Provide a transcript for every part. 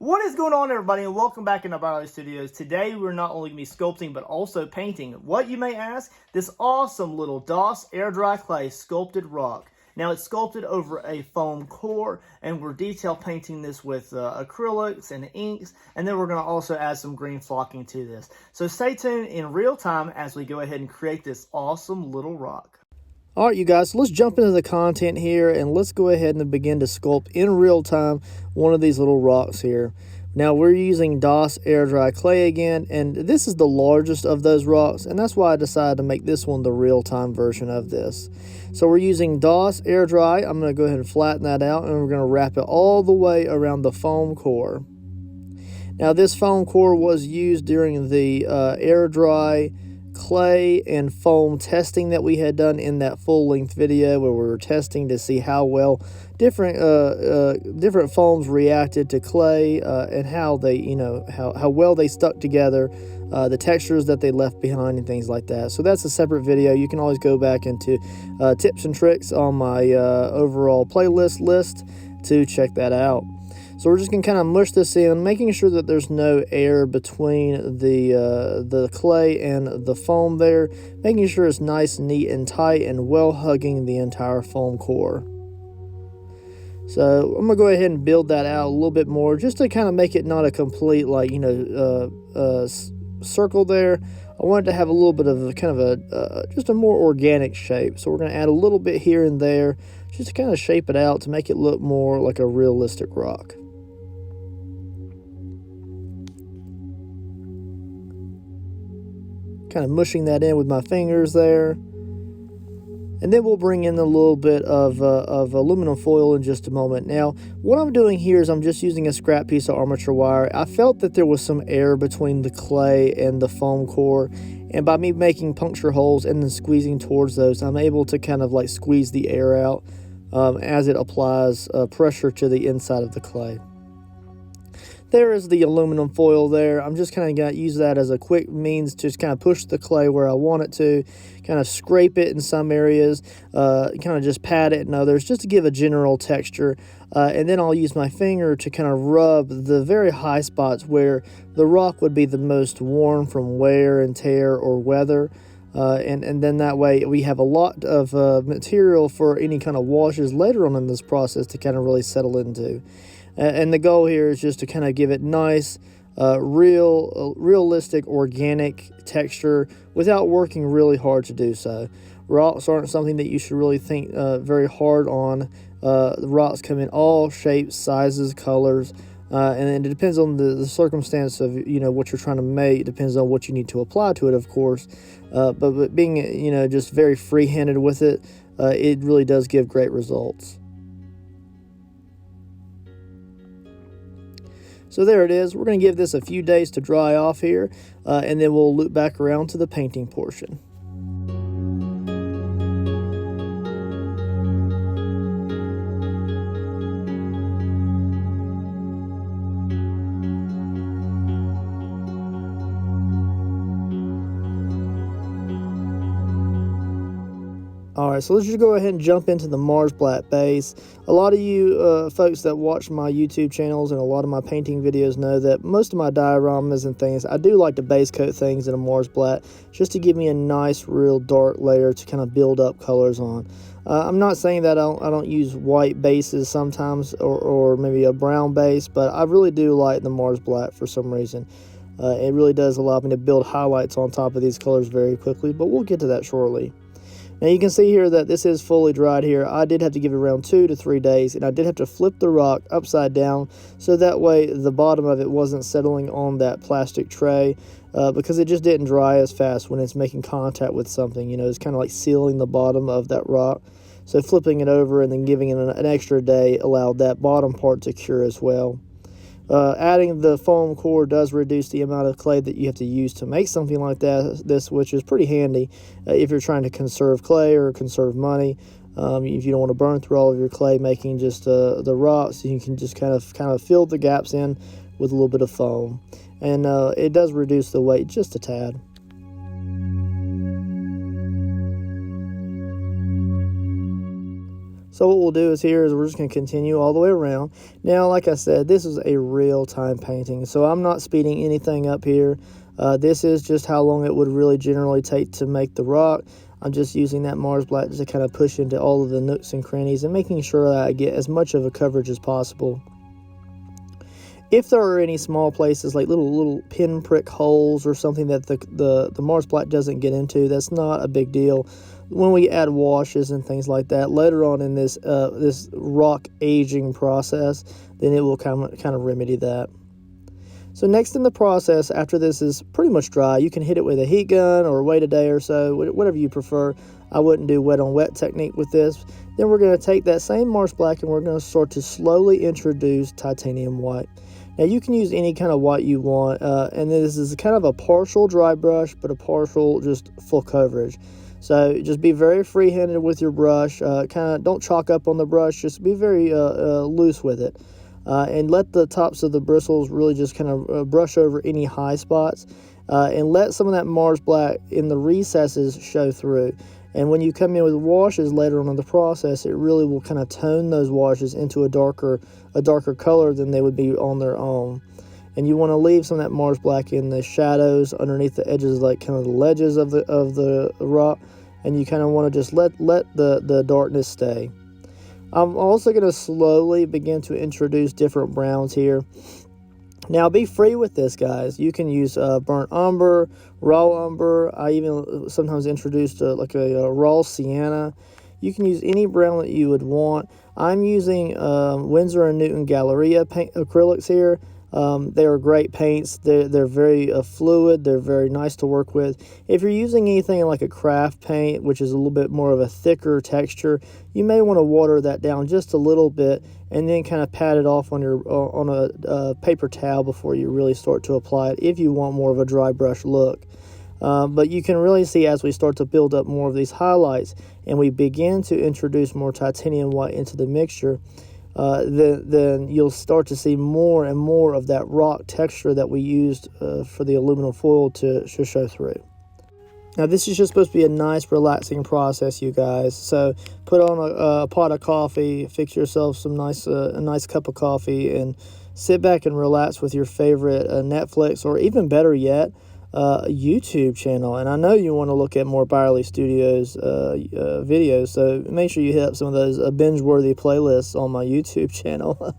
What is going on, everybody, and welcome back into Airdry Studios. Today we're not only going to be sculpting but also painting. What, you may ask? This awesome little DOS Airdry Clay sculpted rock. Now it's sculpted over a foam core, and we're detail painting this with acrylics and inks, and then we're going to also add some green flocking to this. So stay tuned in real time as we go ahead and create this awesome little rock. All right, you guys, so let's jump into the content here, and let's go ahead and begin to sculpt in real time one of these little rocks here. Now, we're using DOS Airdry Clay again, and this is the largest of those rocks, and that's why I decided to make this one the real-time version of this. So we're using DOS Airdry. I'm going to go ahead and flatten that out, and we're going to wrap it all the way around the foam core. Now, this foam core was used during the Airdry Clay and foam testing that we had done in that full-length video where we were testing to see how well different foams reacted to clay and how they, how well they stuck together, the textures that they left behind and things like that. So that's a separate video. You can always go back into tips and tricks on my overall playlist list to check that out. So we're just going to kind of mush this in, making sure that there's no air between the clay and the foam there, making sure it's nice, neat, and tight, and well hugging the entire foam core. So I'm going to go ahead and build that out a little bit more, just to kind of make it not a complete, circle there. I wanted to have a little bit of just a more organic shape. So we're going to add a little bit here and there, just to kind of shape it out to make it look more like a realistic rock. Kind of mushing that in with my fingers there. And then we'll bring in a little bit of aluminum foil in just a moment. Now, what I'm doing here is I'm just using a scrap piece of armature wire. I felt that there was some air between the clay and the foam core, and by me making puncture holes and then squeezing towards those, I'm able to kind of like squeeze the air out as it applies pressure to the inside of the clay. There is the aluminum foil there. I'm just kind of going to use that as a quick means to just kind of push the clay where I want it to, kind of scrape it in some areas, kind of just pat it in others, just to give a general texture. And then I'll use my finger to kind of rub the very high spots where the rock would be the most worn from wear and tear or weather. And then that way we have a lot of material for any kind of washes later on in this process to kind of really settle into. And the goal here is just to kind of give it nice, realistic, organic texture without working really hard to do so. Rocks aren't something that you should really think very hard on. The rocks come in all shapes, sizes, colors, and it depends on the circumstance of what you're trying to make. It depends on what you need to apply to it, of course. But being just very free-handed with it, it really does give great results. So there it is. We're going to give this a few days to dry off here, and then we'll loop back around to the painting portion. Alright, so let's just go ahead and jump into the Mars Black base. A lot of you folks that watch my YouTube channels and a lot of my painting videos know that most of my dioramas and things, I do like to base coat things in a Mars Black just to give me a nice, real dark layer to kind of build up colors on. I'm not saying that I don't use white bases sometimes or maybe a brown base, but I really do like the Mars Black for some reason. It really does allow me to build highlights on top of these colors very quickly, but we'll get to that shortly. Now you can see here that this is fully dried here. I did have to give it around 2 to 3 days, and I did have to flip the rock upside down so that way the bottom of it wasn't settling on that plastic tray because it just didn't dry as fast when it's making contact with something. It's kind of like sealing the bottom of that rock. So flipping it over and then giving it an extra day allowed that bottom part to cure as well. Adding the foam core does reduce the amount of clay that you have to use to make something like this, which is pretty handy if you're trying to conserve clay or conserve money. If you don't want to burn through all of your clay making just the rocks, you can just kind of fill the gaps in with a little bit of foam, and it does reduce the weight just a tad. So what we'll do is we're just going to continue all the way around. Now, like I said, this is a real-time painting, so I'm not speeding anything up here. This is just how long it would really generally take to make the rock. I'm just using that Mars Black just to kind of push into all of the nooks and crannies and making sure that I get as much of a coverage as possible. If there are any small places like little pinprick holes or something that the Mars Black doesn't get into, that's not a big deal. When we add washes and things like that later on in this this rock aging process, then it will kind of remedy that. So next in the process, after this is pretty much dry, you can hit it with a heat gun or wait a day or so, whatever you prefer. I wouldn't do wet on wet technique with this. Then we're going to take that same Mars Black and we're going to start to slowly introduce titanium white. Now you can use any kind of white you want, and this is kind of a partial dry brush, but a partial just full coverage. So just be very free-handed with your brush. Kind of don't chalk up on the brush. Just be very loose with it, and let the tops of the bristles really just kind of brush over any high spots, and let some of that Mars Black in the recesses show through. And when you come in with washes later on in the process, it really will kind of tone those washes into a darker color than they would be on their own. And you want to leave some of that Mars Black in the shadows underneath the edges, like kind of the ledges of the rock, and you kind of want to just let the darkness stay. I'm also going to slowly begin to introduce different browns here. Now, be free with this, guys. You can use burnt umber, raw umber. I even sometimes introduced like a raw sienna. You can use any brown that you would want. I'm using Winsor & Newton Galleria paint acrylics here. They are great paints. They're very fluid. They're very nice to work with. If you're using anything like a craft paint, which is a little bit more of a thicker texture, you may want to water that down just a little bit and then kind of pat it off on a paper towel before you really start to apply it if you want more of a dry brush look. But you can really see as we start to build up more of these highlights and we begin to introduce more titanium white into the mixture, then you'll start to see more and more of that rock texture that we used for the aluminum foil to show through. Now this is just supposed to be a nice relaxing process, you guys. So put on a pot of coffee, fix yourself some a nice cup of coffee, and sit back and relax with your favorite Netflix, or even better yet, a YouTube channel. And I know you want to look at more Byerly Studios videos, so make sure you hit up some of those binge-worthy playlists on my YouTube channel.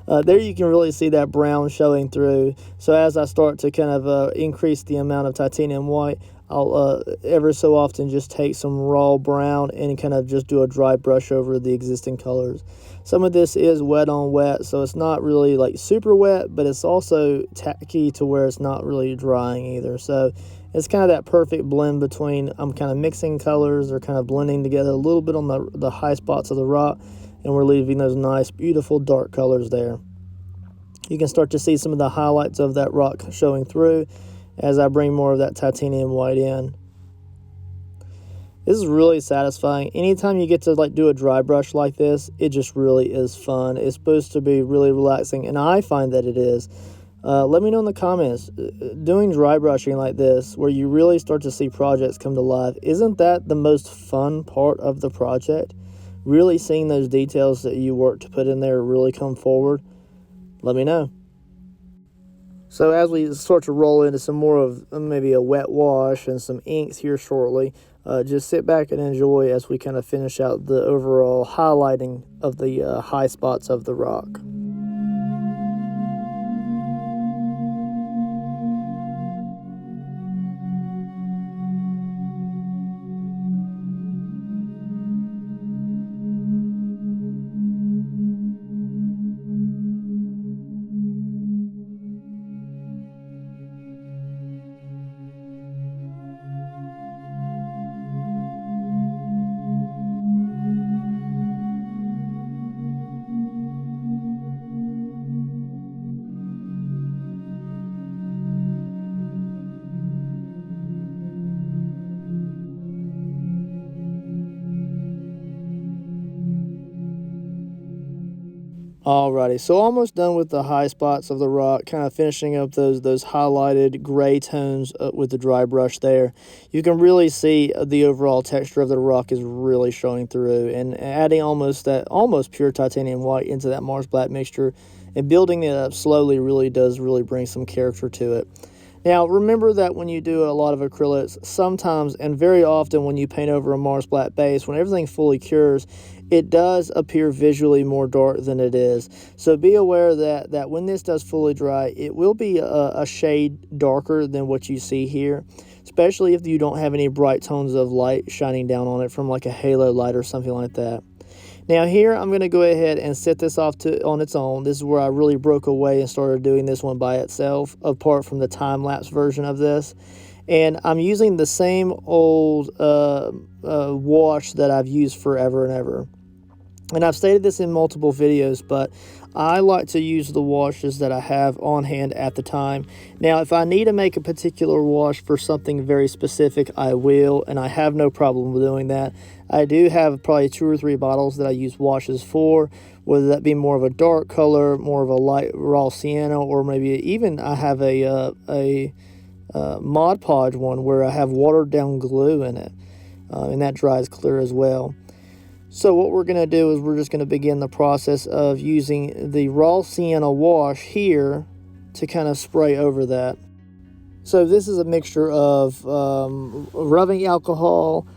There you can really see that brown showing through. So as I start to kind of increase the amount of titanium white, I'll ever so often just take some raw brown and kind of just do a dry brush over the existing colors. Some of this is wet on wet, so it's not really like super wet, but it's also tacky to where it's not really drying either. So it's kind of that perfect blend between I'm kind of mixing colors or kind of blending together a little bit on the high spots of the rock, and we're leaving those nice, beautiful dark colors there. You can start to see some of the highlights of that rock showing through as I bring more of that titanium white in. This is really satisfying. Anytime you get to do a dry brush like this, it just really is fun. It's supposed to be really relaxing, and I find that it is. Let me know in the comments, doing dry brushing like this, where you really start to see projects come to life, isn't that the most fun part of the project? Really seeing those details that you work to put in there really come forward? Let me know. So as we start to roll into some more of maybe a wet wash and some inks here shortly, just sit back and enjoy as we kind of finish out the overall highlighting of the high spots of the rock. Alrighty, so almost done with the high spots of the rock, kind of finishing up those highlighted gray tones with the dry brush there. You can really see the overall texture of the rock is really showing through, and adding almost pure titanium white into that Mars black mixture and building it up slowly does bring some character to it. Now, remember that when you do a lot of acrylics, sometimes and very often when you paint over a Mars black base, when everything fully cures, it does appear visually more dark than it is. So be aware that when this does fully dry, it will be a shade darker than what you see here, especially if you don't have any bright tones of light shining down on it from like a halo light or something like that. Now here I'm going to go ahead and set this off on its own. This is where I really broke away and started doing this one by itself, apart from the time-lapse version of this. And I'm using the same old wash that I've used forever and ever. And I've stated this in multiple videos, but I like to use the washes that I have on hand at the time. Now, if I need to make a particular wash for something very specific, I will, and I have no problem with doing that. I do have probably 2 or 3 bottles that I use washes for, whether that be more of a dark color, more of a light raw sienna, or maybe even I have a Mod Podge one where I have watered down glue in it, and that dries clear as well. So what we're going to do is we're just going to begin the process of using the raw sienna wash here to kind of spray over that. So this is a mixture of rubbing alcohol,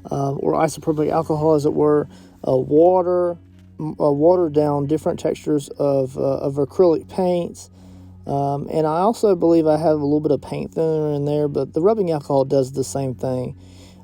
or isopropyl alcohol as it were, water, watered down different textures of acrylic paints, and I also believe I have a little bit of paint thinner in there, but the rubbing alcohol does the same thing.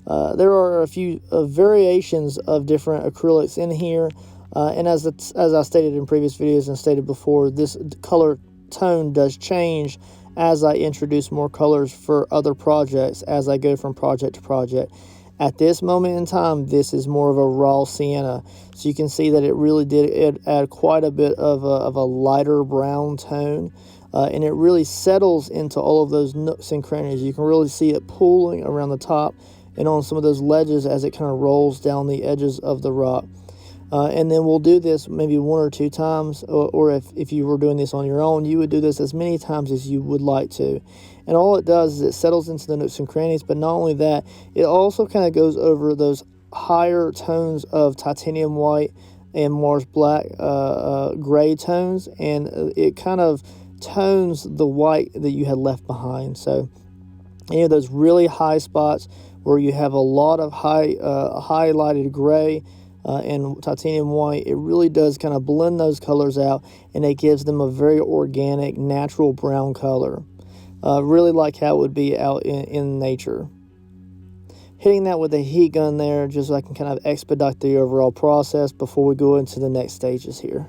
There are a few variations of different acrylics in here, and as I stated in previous videos and stated before, this color tone does change as I introduce more colors for other projects as I go from project to project. At this moment in time, this is more of a raw sienna, so you can see that it really did add quite a bit of a lighter brown tone, and it really settles into all of those nooks and crannies. You can really see it pooling around the top and on some of those ledges as it kind of rolls down the edges of the rock. And then we'll do this maybe 1 or 2 times, or if you were doing this on your own, you would do this as many times as you would like to. And all it does is it settles into the nooks and crannies, but not only that, it also kind of goes over those higher tones of titanium white and Mars black gray tones, and it kind of tones the white that you had left behind. So any of those really high spots where you have a lot of highlighted gray and titanium white, it really does kind of blend those colors out, and it gives them a very organic, natural brown color. Really like how it would be out in nature. Hitting that with a heat gun there, just so I can kind of expedite the overall process before we go into the next stages here.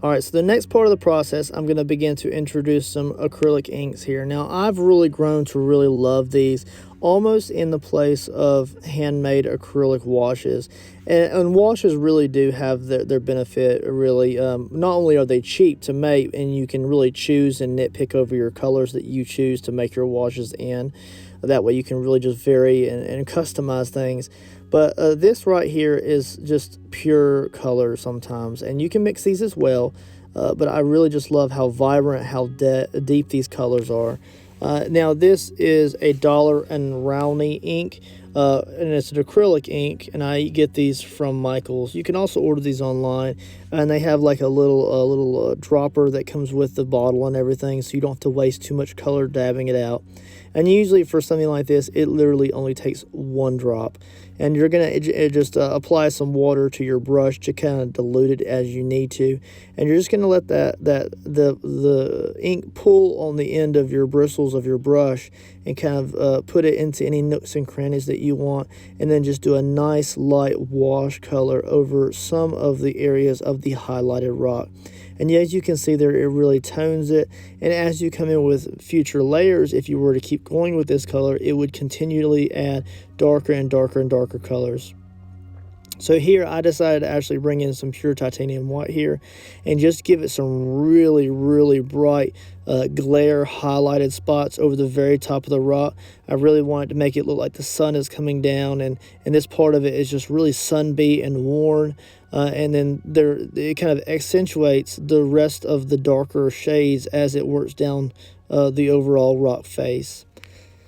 Alright, so the next part of the process, I'm going to begin to introduce some acrylic inks here. Now, I've really grown to really love these, almost in the place of handmade acrylic washes. And washes really do have their benefit, really. Not only are they cheap to make, and you can really choose and nitpick over your colors that you choose to make your washes in. That way you can really just vary and customize things. But this right here is just pure color sometimes, and you can mix these as well. But I really just love how vibrant, how deep these colors are. Now this is a $1 and Rowney ink, and it's an acrylic ink, and I get these from Michaels. You can also order these online, and they have like a little dropper that comes with the bottle and everything, so you don't have to waste too much color dabbing it out. And usually for something like this, it literally only takes 1 drop. And you're going to just apply some water to your brush to kind of dilute it as you need to. And you're just going to let the ink pull on the end of your bristles of your brush and kind of put it into any nooks and crannies that you want. And then just do a nice light wash color over some of the areas of the highlighted rock. And as you can see there, it really tones it. And as you come in with future layers, if you were to keep going with this color, it would continually add darker and darker and darker colors. So here I decided to actually bring in some pure titanium white here and just give it some really, really bright glare highlighted spots over the very top of the rock. I really wanted to make it look like the sun is coming down, and this part of it is just really sunbeat and worn. And then it kind of accentuates the rest of the darker shades as it works down the overall rock face.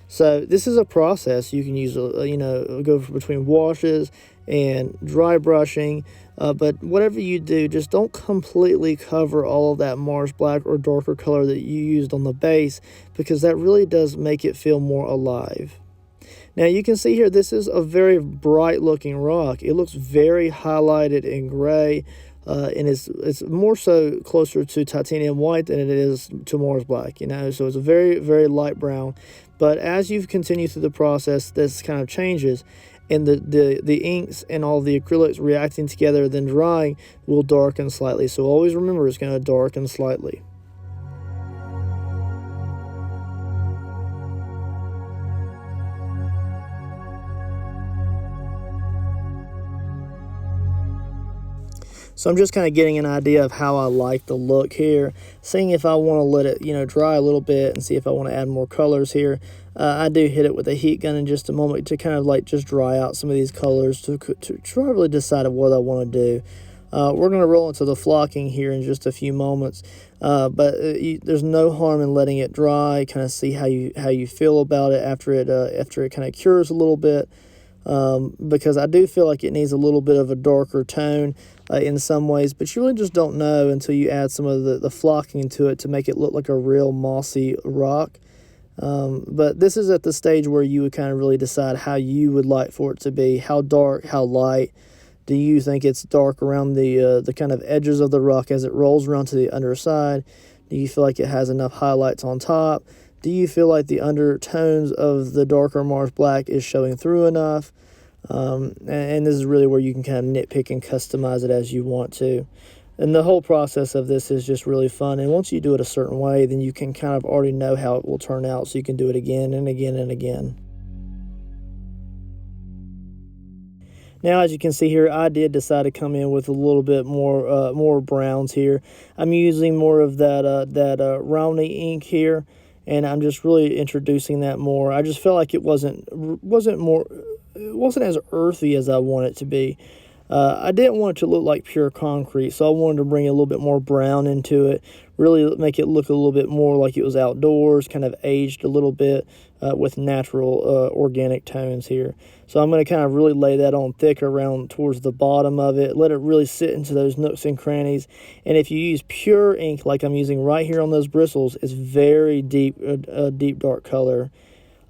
So this is a process you can use, go between washes and dry brushing. But whatever you do, just don't completely cover all of that Mars black or darker color that you used on the base, because that really does make it feel more alive. Now you can see here, this is a very bright looking rock. It looks very highlighted in gray. And it's more so closer to titanium white than it is to Mars black, so it's a very, very light brown. But as you continue through the process, this kind of changes, and the inks and all the acrylics reacting together, then drying, will darken slightly. So always remember, it's going to darken slightly. So I'm just kind of getting an idea of how I like the look here, seeing if I want to let it, dry a little bit and see if I want to add more colors here. I do hit it with a heat gun in just a moment to kind of like just dry out some of these colors to try to really decide what I want to do. We're going to roll into the flocking here in just a few moments, but there's no harm in letting it dry. Kind of see how you feel about it after it kind of cures a little bit. Because I do feel like it needs a little bit of a darker tone in some ways, but you really just don't know until you add some of the flocking to it to make it look like a real mossy rock. But this is at the stage where you would kind of really decide how you would like for it to be, how dark, how light. Do you think it's dark around the kind of edges of the rock as it rolls around to the underside? Do you feel like it has enough highlights on top? Do you feel like the undertones of the darker Mars black is showing through enough? And this is really where you can kind of nitpick and customize it as you want to. And the whole process of this is just really fun. And once you do it a certain way, then you can kind of already know how it will turn out, so you can do it again and again and again. Now, as you can see here, I did decide to come in with a little bit more browns here. I'm using more of that Romney ink here, and I'm just really introducing that more. I just felt like it wasn't as earthy as I want it to be. I didn't want it to look like pure concrete, so I wanted to bring a little bit more brown into it, really make it look a little bit more like it was outdoors, kind of aged a little bit with natural organic tones here. So I'm going to kind of really lay that on thick around towards the bottom of it, let it really sit into those nooks and crannies. And if you use pure ink like I'm using right here on those bristles, it's very deep, deep dark color.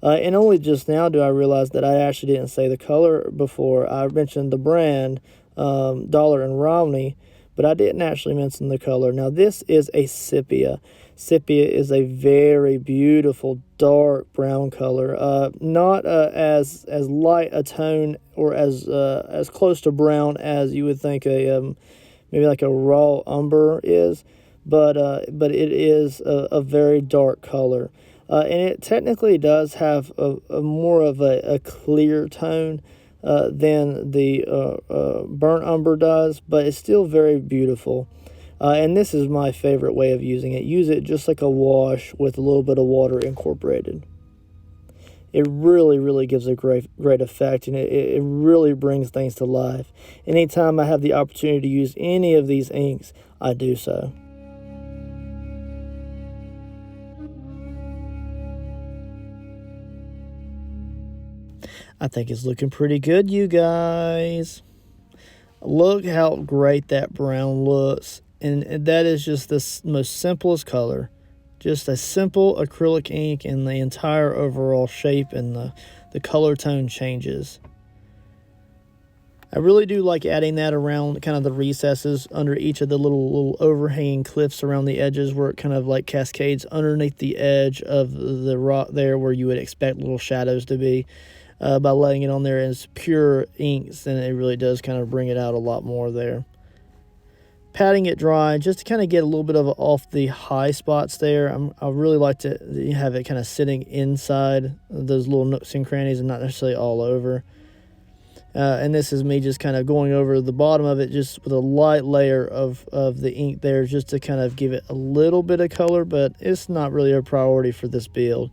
And only just now do I realize that I actually didn't say the color before. I mentioned the brand, Dollar and Romney, but I didn't actually mention the color. Now, this is a sepia. Sepia is a very beautiful dark brown color. Not as light a tone or as close to brown as you would think maybe like a raw umber is, but it is a very dark color. And it technically does have a more of a clear tone than the burnt umber does, but it's still very beautiful. And this is my favorite way of using it. Use it just like a wash with a little bit of water incorporated. It really, really gives a great effect, and it really brings things to life. Anytime I have the opportunity to use any of these inks, I do so. I think it's looking pretty good, you guys. Look how great that brown looks. And that is just the most simplest color. Just a simple acrylic ink, and the entire overall shape and the color tone changes. I really do like adding that around kind of the recesses under each of the little overhanging cliffs around the edges, where it kind of like cascades underneath the edge of the rock there, where you would expect little shadows to be. By laying it on there as pure inks, then it really does kind of bring it out a lot more there. Patting it dry just to kind of get a little bit of off the high spots there. I really like to have it kind of sitting inside those little nooks and crannies and not necessarily all over. And this is me just kind of going over the bottom of it just with a light layer of the ink there, just to kind of give it a little bit of color, but it's not really a priority for this build.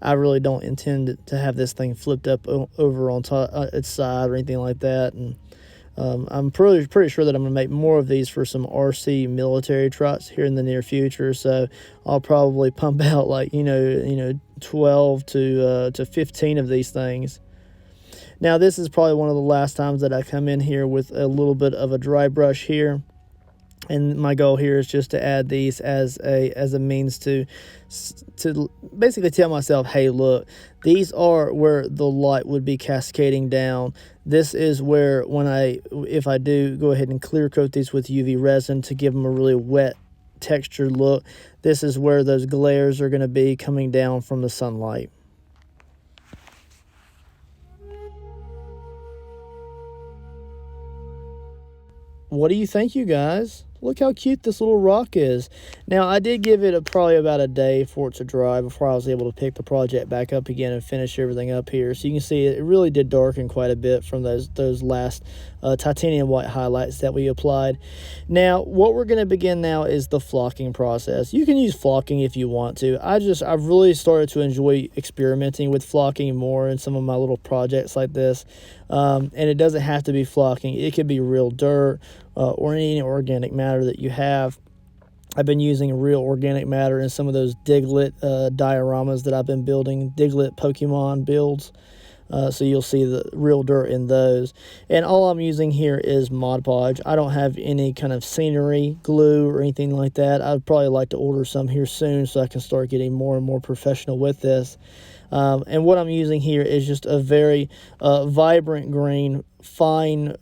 I really don't intend to have this thing flipped up over on top, its side or anything like that. And I'm pretty sure that I'm going to make more of these for some RC military trucks here in the near future. So I'll probably pump out like, 12 to 15 of these things. Now, this is probably one of the last times that I come in here with a little bit of a dry brush here. And my goal here is just to add these as a means to basically tell myself, hey, look, these are where the light would be cascading down. This is where if I do go ahead and clear coat these with UV resin to give them a really wet textured look, this is where those glares are going to be coming down from the sunlight. What do you think, you guys? Look how cute this little rock is. Now, I did give it probably about a day for it to dry before I was able to pick the project back up again and finish everything up here. So you can see it really did darken quite a bit from those last titanium white highlights that we applied. Now, what we're going to begin now is the flocking process. You can use flocking if you want to. I've really started to enjoy experimenting with flocking more in some of my little projects like this. And it doesn't have to be flocking. It could be real dirt or any organic matter that you have. I've been using real organic matter in some of those Diglett dioramas that I've been building, Diglett Pokemon builds. So you'll see the real dirt in those. And all I'm using here is Mod Podge. I don't have any kind of scenery glue or anything like that. I'd probably like to order some here soon so I can start getting more and more professional with this. And what I'm using here is just a very vibrant green, fine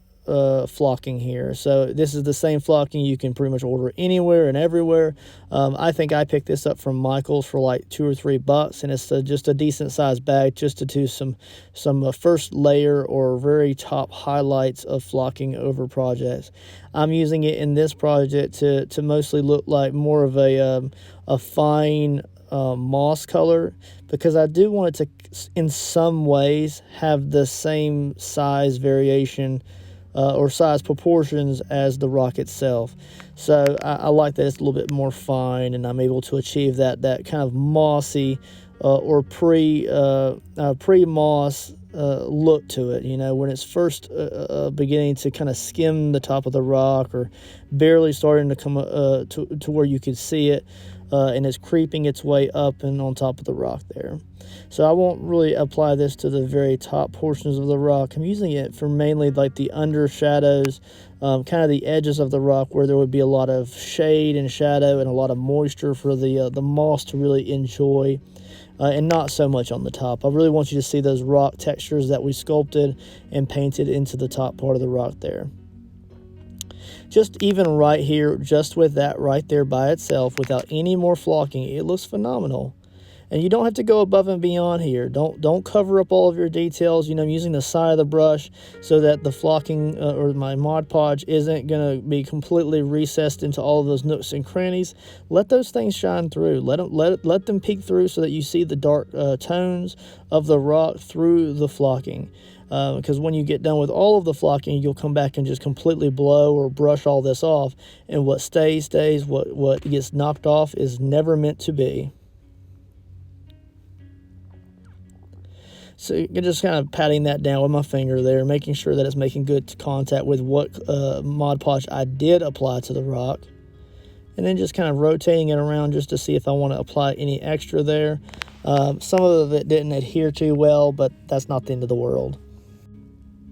flocking here. So this is the same flocking you can pretty much order anywhere and everywhere. I think I picked this up from Michael's for like $2 or $3, and it's just a decent sized bag just to do some first layer or very top highlights of flocking over projects. I'm using it in this project to mostly look like more of a fine moss color, because I do want it to in some ways have the same size variation or size proportions as the rock itself. So I like that it's a little bit more fine, and I'm able to achieve that kind of mossy or pre-moss look to it. When it's first beginning to kind of skim the top of the rock, or barely starting to come to where you could see it, and it's creeping its way up and on top of the rock there. So I won't really apply this to the very top portions of the rock. I'm using it for mainly like the under shadows, kind of the edges of the rock where there would be a lot of shade and shadow and a lot of moisture for the moss to really enjoy, and not so much on the top. I really want you to see those rock textures that we sculpted and painted into the top part of the rock there. Just even right here, just with that right there by itself, without any more flocking, it looks phenomenal. And you don't have to go above and beyond here. Don't cover up all of your details. I'm using the side of the brush so that the flocking or my Mod Podge isn't going to be completely recessed into all of those nooks and crannies. Let those things shine through. Let them peek through so that you see the dark tones of the rock through the flocking. Because when you get done with all of the flocking, you'll come back and just completely blow or brush all this off. And what stays. What gets knocked off is never meant to be. So you're just kind of patting that down with my finger there, making sure that it's making good contact with what Mod Podge I did apply to the rock. And then just kind of rotating it around just to see if I want to apply any extra there. Some of it didn't adhere too well, but that's not the end of the world.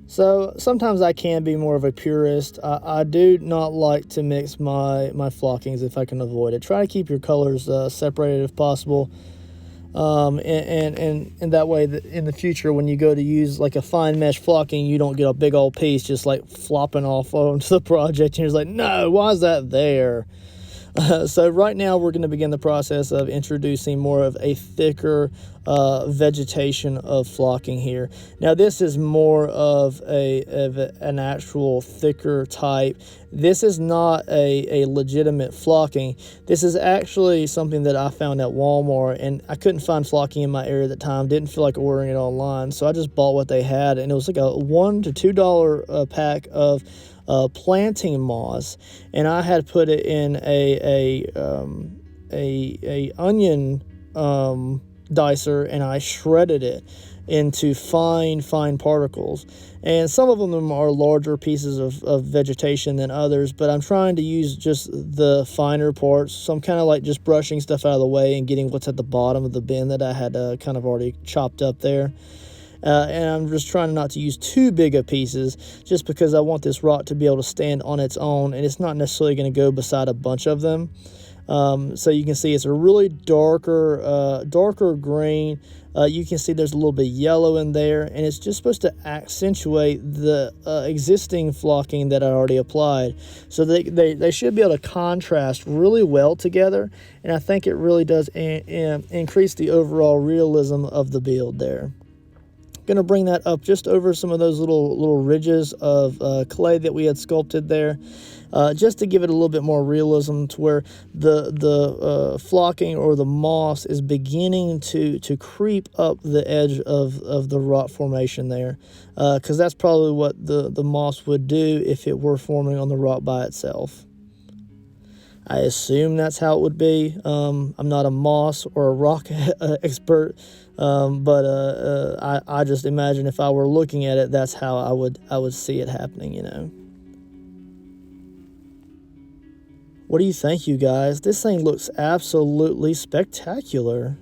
So sometimes I can be more of a purist. I do not like to mix my flockings if I can avoid it. Try to keep your colors separated if possible. And that way in the future when you go to use like a fine mesh flocking, you don't get a big old piece just like flopping off onto the project and you're just like, no, why is that there? So right now we're going to begin the process of introducing more of a thicker vegetation of flocking here. Now this is more of an actual thicker type. This is not a legitimate flocking. This is actually something that I found at Walmart, and I couldn't find flocking in my area at the time. Didn't feel like ordering it online, so I just bought what they had, and it was like a $1 to $2 pack of planting moss, and I had put it in a onion dicer, and I shredded it into fine particles. And some of them are larger pieces of vegetation than others, but I'm trying to use just the finer parts. So I'm kind of like just brushing stuff out of the way and getting what's at the bottom of the bin that I had kind of already chopped up there. And I'm just trying not to use too big of pieces, just because I want this rock to be able to stand on its own, and it's not necessarily going to go beside a bunch of them. So you can see it's a really darker green. You can see there's a little bit of yellow in there, and it's just supposed to accentuate the existing flocking that I already applied. So they should be able to contrast really well together, and I think it really does increase the overall realism of the build there. Going to bring that up just over some of those little ridges of clay that we had sculpted there, just to give it a little bit more realism, to where the flocking or the moss is beginning to creep up the edge of the rock formation there, because that's probably what the moss would do if it were forming on the rock by itself. I assume that's how it would be. I'm not a moss or a rock expert, but I just imagine if I were looking at it, that's how I would see it happening, you know. What do you think, you guys? This thing looks absolutely spectacular.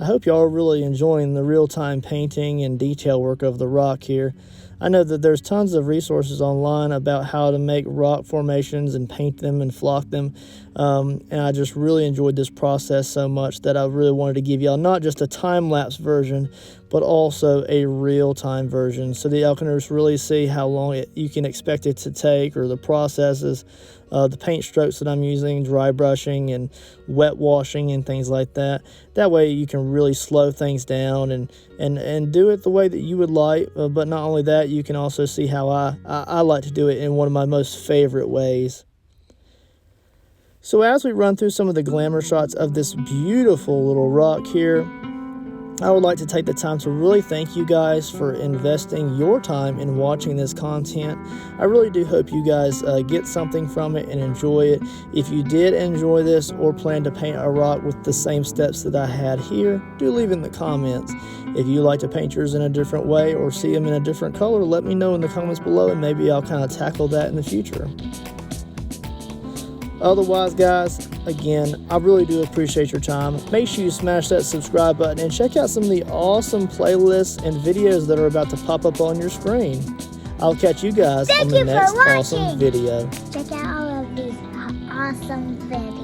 I hope y'all are really enjoying the real-time painting and detail work of the rock here. I know that there's tons of resources online about how to make rock formations and paint them and flock them, and I just really enjoyed this process so much that I really wanted to give y'all not just a time-lapse version, but also a real-time version, so that y'all can just really see how long you can expect it to take, or the processes, the paint strokes that I'm using, dry brushing and wet washing and things like that. That way you can really slow things down and do it the way that you would like, but not only that, you can also see how I like to do it in one of my most favorite ways. So as we run through some of the glamour shots of this beautiful little rock here, I would like to take the time to really thank you guys for investing your time in watching this content. I really do hope you guys get something from it and enjoy it. If you did enjoy this or plan to paint a rock with the same steps that I had here, do leave in the comments. If you like to paint yours in a different way or see them in a different color, let me know in the comments below, and maybe I'll kind of tackle that in the future. Otherwise, guys, again, I really do appreciate your time. Make sure you smash that subscribe button and check out some of the awesome playlists and videos that are about to pop up on your screen. I'll catch you guys on the next awesome video. Check out all of these awesome videos.